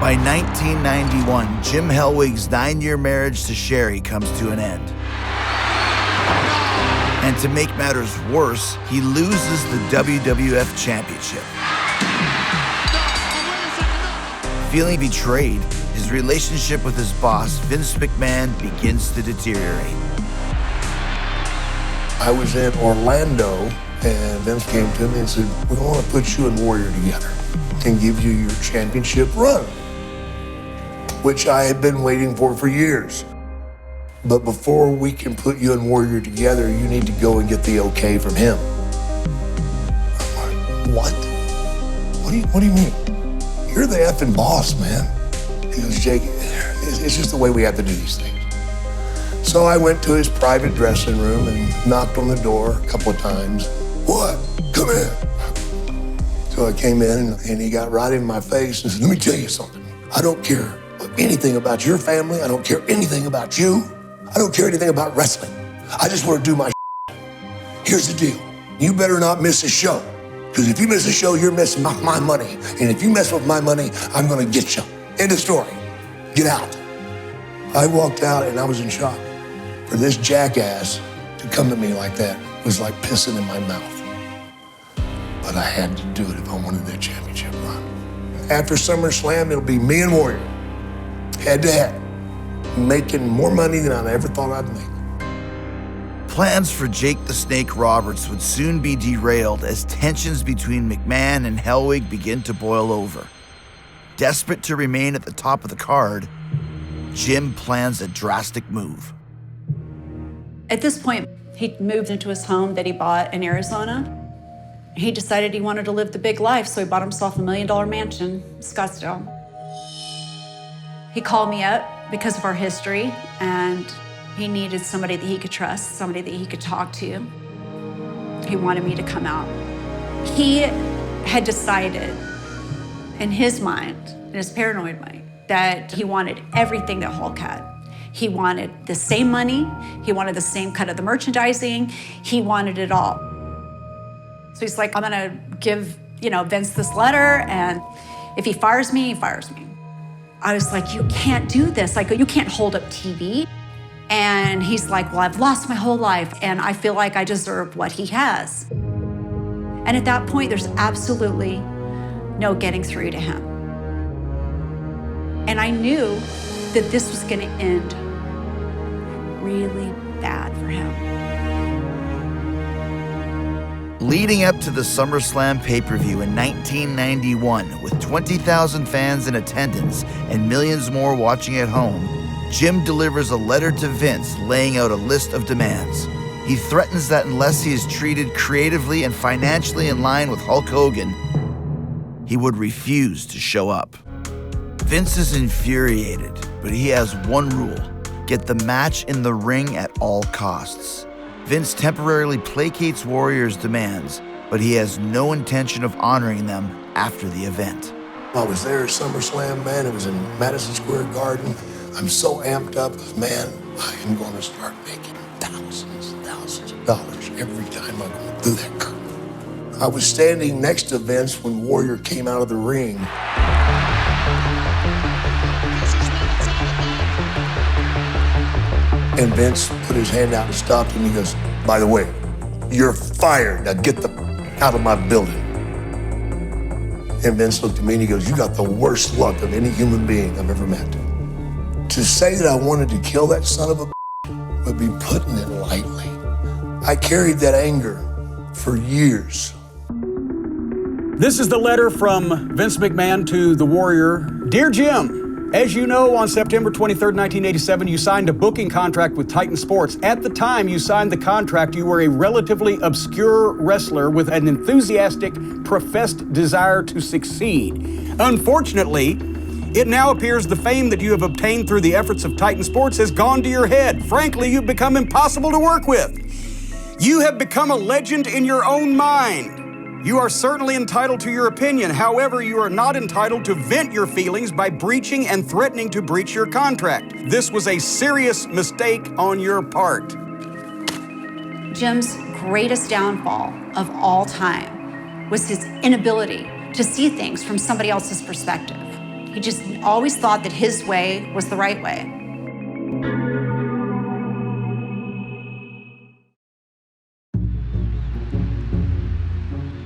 By 1991, Jim Hellwig's 9-year marriage to Sherry comes to an end. And to make matters worse, he loses the WWF Championship. Feeling betrayed, his relationship with his boss, Vince McMahon, begins to deteriorate. I was in Orlando, and Vince came to me and said, "We want to put you and Warrior together and give you your championship run," which I had been waiting for years. "But before we can put you and Warrior together, you need to go and get the okay from him." I'm like, "What? What do you mean? You're the effing boss, man." He goes, "Jake, it's just the way we have to do these things." So I went to his private dressing room and knocked on the door a couple of times. "What? Come in." So I came in and he got right in my face and said, "Let me tell you something. I don't care anything about your family. I don't care anything about you. I don't care anything about wrestling. I just want to do my shit. Here's the deal. You better not miss a show. Because if you miss a show, you're messing with my money. And if you mess with my money, I'm going to get you. End of story. Get out." I walked out and I was in shock. For this jackass to come to me like that was like pissing in my mouth. But I had to do it if I wanted that championship run. After SummerSlam, it'll be me and Warrior, head to head, making more money than I ever thought I'd make. Plans for Jake the Snake Roberts would soon be derailed as tensions between McMahon and Hellwig begin to boil over. Desperate to remain at the top of the card, Jim plans a drastic move. At this point, he moved into his home that he bought in Arizona. He decided he wanted to live the big life, so he bought himself $1 million mansion in Scottsdale. He called me up because of our history, and he needed somebody that he could trust, somebody that he could talk to. He wanted me to come out. He had decided in his mind, in his paranoid mind, that he wanted everything that Hulk had. He wanted the same money, he wanted the same cut of the merchandising, he wanted it all. So he's like, "I'm gonna give, Vince this letter, and if he fires me, he fires me." I was like, "You can't do this. Like, you can't hold up TV." And he's like, "Well, I've lost my whole life, and I feel like I deserve what he has." And at that point, there's absolutely no getting through to him. And I knew that this was gonna end really bad for him. Leading up to the SummerSlam pay-per-view in 1991, with 20,000 fans in attendance and millions more watching at home, Jim delivers a letter to Vince laying out a list of demands. He threatens that unless he is treated creatively and financially in line with Hulk Hogan, he would refuse to show up. Vince is infuriated, but he has one rule: get the match in the ring at all costs. Vince temporarily placates Warrior's demands, but he has no intention of honoring them after the event. I was there at SummerSlam, man. It was in Madison Square Garden. I'm so amped up, man. I am going to start making thousands of dollars every time I go through that curtain. I was standing next to Vince when Warrior came out of the ring. And Vince put his hand out and stopped him. He goes, "By the way, you're fired. Now get the out of my building." And Vince looked at me and he goes, "You got the worst luck of any human being I've ever met." To say that I wanted to kill that son of a would be putting it lightly. I carried that anger for years. This is the letter from Vince McMahon to the Warrior. "Dear Jim, as you know, on September 23rd, 1987, you signed a booking contract with Titan Sports. At the time you signed the contract, you were a relatively obscure wrestler with an enthusiastic, professed desire to succeed. Unfortunately, it now appears the fame that you have obtained through the efforts of Titan Sports has gone to your head. Frankly, you've become impossible to work with. You have become a legend in your own mind. You are certainly entitled to your opinion. However, you are not entitled to vent your feelings by breaching and threatening to breach your contract. This was a serious mistake on your part." Jim's greatest downfall of all time was his inability to see things from somebody else's perspective. He just always thought that his way was the right way.